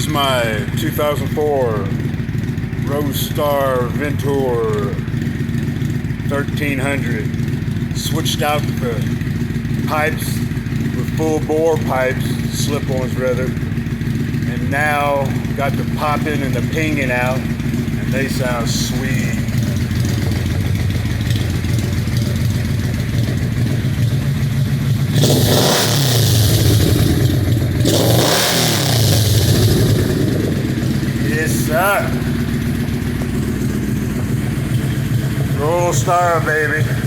This is my 2004 Royal Star Venture 1300. Switched out the pipes with full bore pipes, slip-ons rather, and now got the popping and the pinging out, and they sound sweet. Yes, sir. Royal Star, baby.